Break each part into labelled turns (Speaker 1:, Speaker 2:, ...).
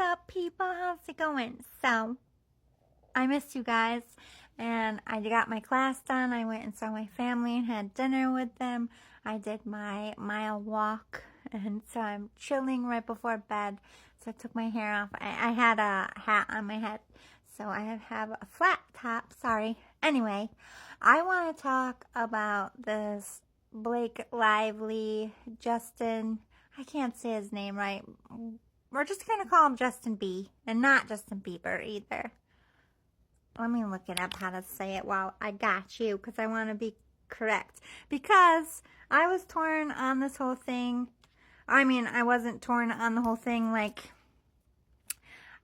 Speaker 1: up, people? How's it going? So, I missed you guys, and I got my class done. I went and saw my family and had dinner with them. I did my mile walk, and so I'm chilling right before bed. So I took my hair off. I had a hat on my head, so I have a flat top. Sorry. Anyway, I want to talk about this Blake Lively, Justin. I can't say his name right. We're just going to call him Justin B. And not Justin Bieber either. Let me look it up how to say it while I got you, because I want to be correct. Because I was torn on this whole thing. I mean, I wasn't torn on the whole thing. Like,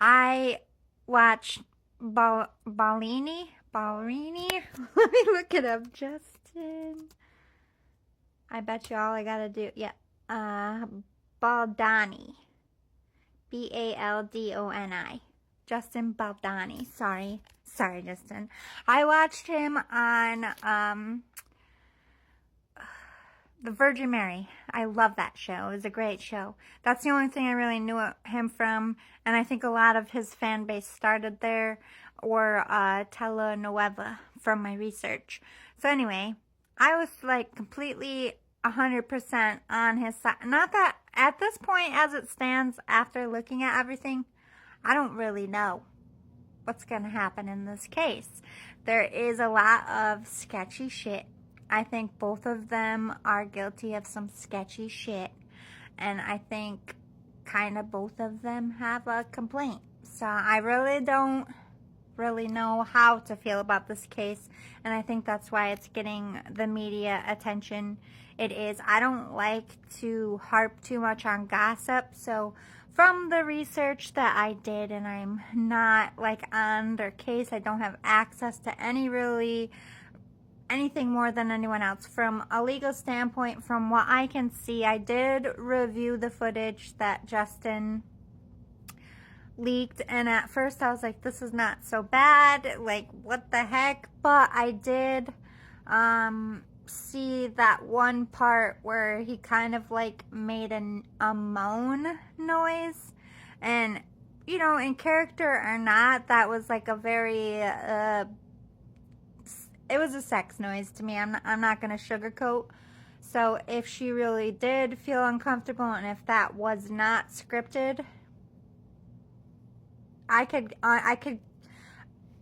Speaker 1: I watched Baldoni. Let me look it up. Justin. I bet you all I got to do. Yeah. Baldoni. Baldoni. Justin Baldoni. Sorry, Justin. I watched him on The Virgin Mary. I love that show. It was a great show. That's the only thing I really knew him from, and I think a lot of his fan base started there, or telenovela from my research. So anyway, I was like completely 100% on his side. Not that at this point, as it stands, after looking at everything, I don't really know what's going to happen in this case. There is a lot of sketchy shit. I think both of them are guilty of some sketchy shit. And I think kind of both of them have a complaint. So I really don't know how to feel about this case. And I think that's why it's getting the media attention it is. I don't like to harp too much on gossip. So from the research that I did, and I'm not like on their case, I don't have access to anything more than anyone else. From a legal standpoint, from what I can see, I did review the footage that Justin leaked, and at first I was like, this is not so bad, like what the heck, but I did see that one part where he kind of like made a moan noise, and you know, in character or not, that was like a very it was a sex noise to me. I'm not gonna sugarcoat. So if she really did feel uncomfortable, and if that was not scripted, I could,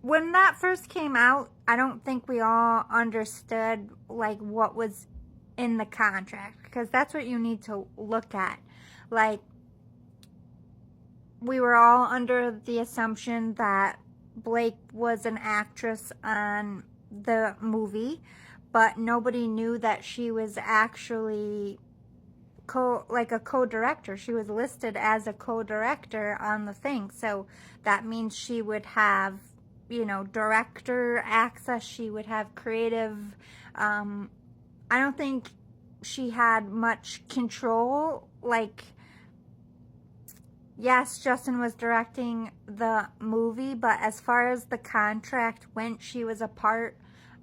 Speaker 1: when that first came out, I don't think we all understood like what was in the contract, because that's what you need to look at. Like, we were all under the assumption that Blake was an actress on the movie, but nobody knew that she was actually a co-director. She was listed as a co-director on the thing, so that means she would have, you know, director access. She would have creative. I don't think she had much control. Like, yes, Justin was directing the movie, but as far as the contract went, she was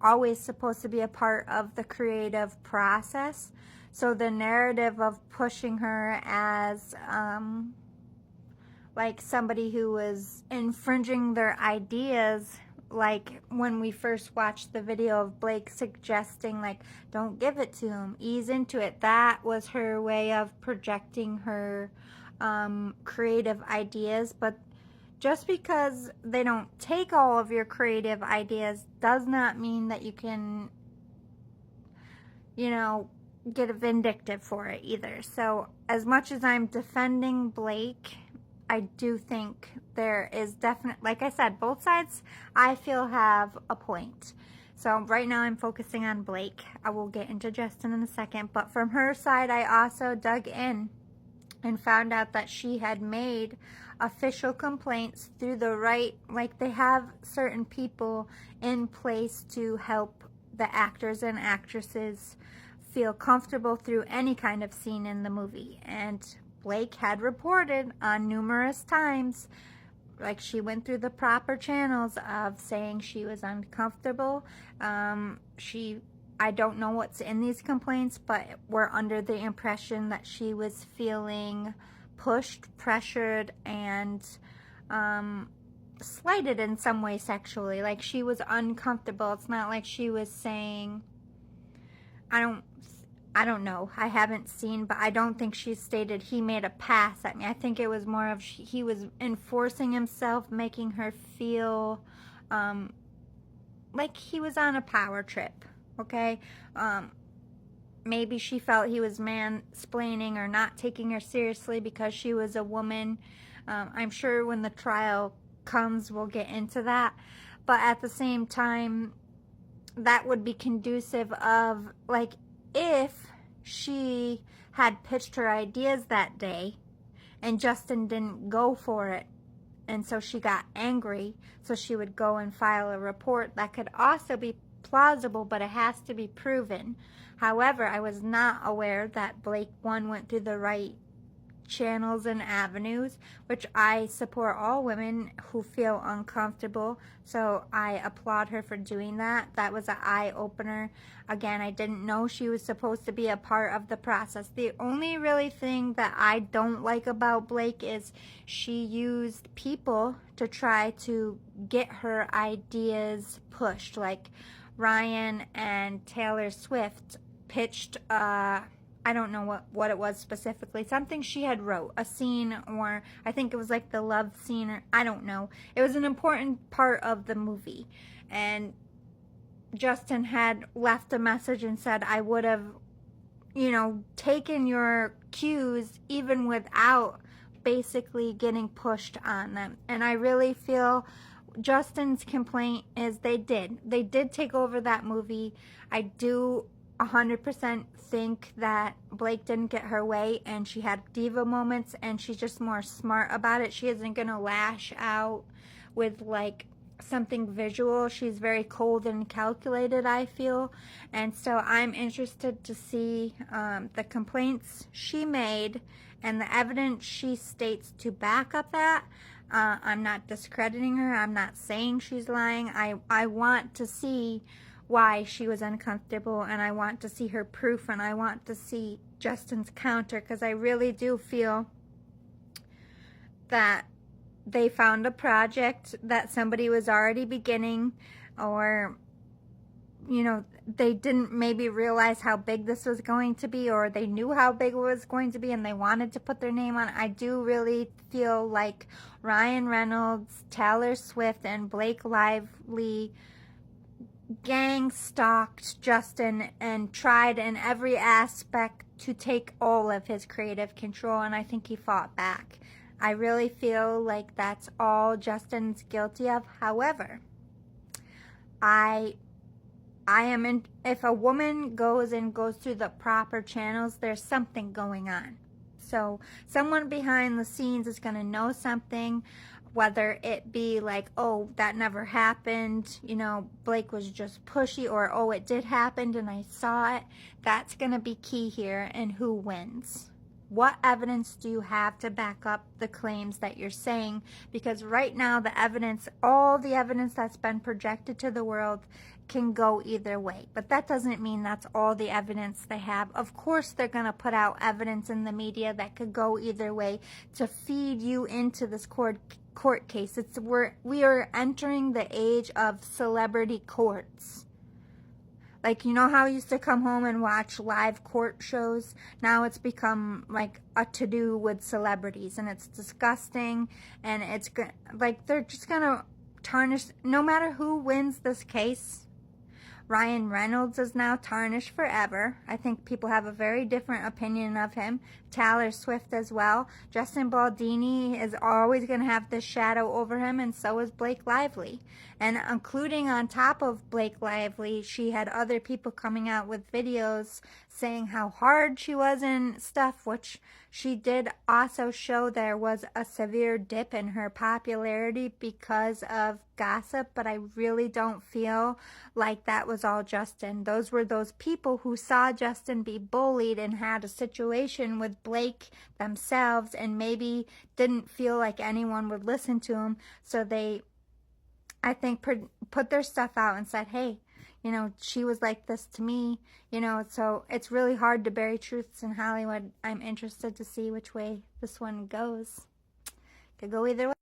Speaker 1: always supposed to be a part of the creative process. So the narrative of pushing her as like somebody who was infringing their ideas, like when we first watched the video of Blake suggesting like, don't give it to him, ease into it, that was her way of projecting her creative ideas. But just because they don't take all of your creative ideas does not mean that you can, you know, get vindictive for it either. So as much as I'm defending Blake, I do think there is definitely, like I said, both sides I feel have a point. So right now I'm focusing on Blake. I will get into Justin in a second, but from her side, I also dug in and found out that she had made official complaints through the right, like they have certain people in place to help the actors and actresses feel comfortable through any kind of scene in the movie. And Blake had reported on numerous times, like she went through the proper channels of saying she was uncomfortable. I don't know what's in these complaints, but we're under the impression that she was feeling pushed, pressured, and slighted in some way sexually. Like, she was uncomfortable. It's not like she was saying, I don't know. I haven't seen, but I don't think she stated he made a pass at me. I think it was more of he was enforcing himself, making her feel like he was on a power trip, okay? Maybe she felt he was mansplaining or not taking her seriously because she was a woman. I'm sure when the trial comes, we'll get into that. But at the same time, that would be conducive of, like, if she had pitched her ideas that day and Justin didn't go for it, and so she got angry, so she would go and file a report. That could also be plausible, but it has to be proven. However, I was not aware that Blake 1 went through the right channels and avenues, which I support all women who feel uncomfortable, so I applaud her for doing that. That was an eye-opener. Again, I didn't know she was supposed to be a part of the process. The only really thing that I don't like about Blake is she used people to try to get her ideas pushed. Like Ryan and Taylor Swift pitched I don't know what it was specifically. Something she had wrote, a scene, or I think it was like the love scene, or I don't know. It was an important part of the movie. And Justin had left a message and said, I would have, taken your cues even without basically getting pushed on them. And I really feel Justin's complaint is they did take over that movie. I do 100% think that Blake didn't get her way and she had diva moments, and she's just more smart about it. She isn't going to lash out with like something visual. She's very cold and calculated, I feel. And so I'm interested to see the complaints she made and the evidence she states to back up that. I'm not discrediting her. I'm not saying she's lying. I want to see why she was uncomfortable, and I want to see her proof, and I want to see Justin's counter, because I really do feel that they found a project that somebody was already beginning, or they didn't maybe realize how big this was going to be, or they knew how big it was going to be and they wanted to put their name on it. I do really feel like Ryan Reynolds, Taylor Swift, and Blake Lively gang stalked Justin and tried in every aspect to take all of his creative control, and I think he fought back. I really feel like that's all Justin's guilty of. However, I am in, if a woman goes through the proper channels, there's something going on. So someone behind the scenes is going to know something, whether it be like, oh, that never happened, Blake was just pushy, or oh, it did happen and I saw it. That's going to be key here, and who wins. What evidence do you have to back up the claims that you're saying? Because right now, the evidence, all the evidence that's been projected to the world can go either way. But that doesn't mean that's all the evidence they have. Of course, they're going to put out evidence in the media that could go either way to feed you into this court case. We are entering the age of celebrity courts. Like, how I used to come home and watch live court shows? Now it's become like a to-do with celebrities, and it's disgusting, and it's like they're just gonna tarnish, no matter who wins this case. Ryan Reynolds is now tarnished forever. I think people have a very different opinion of him. Taylor Swift as well. Justin Baldoni is always going to have this shadow over him, and so is Blake Lively. And including on top of Blake Lively, she had other people coming out with videos saying how hard she was and stuff, which she did also show there was a severe dip in her popularity because of gossip, but I really don't feel like that was all Justin. Those were those people who saw Justin be bullied and had a situation with Blake themselves and maybe didn't feel like anyone would listen to him, so they I think, put their stuff out and said, hey, you know, she was like this to me, you know, so it's really hard to bury truths in Hollywood. I'm interested to see which way this one goes. Could go either way.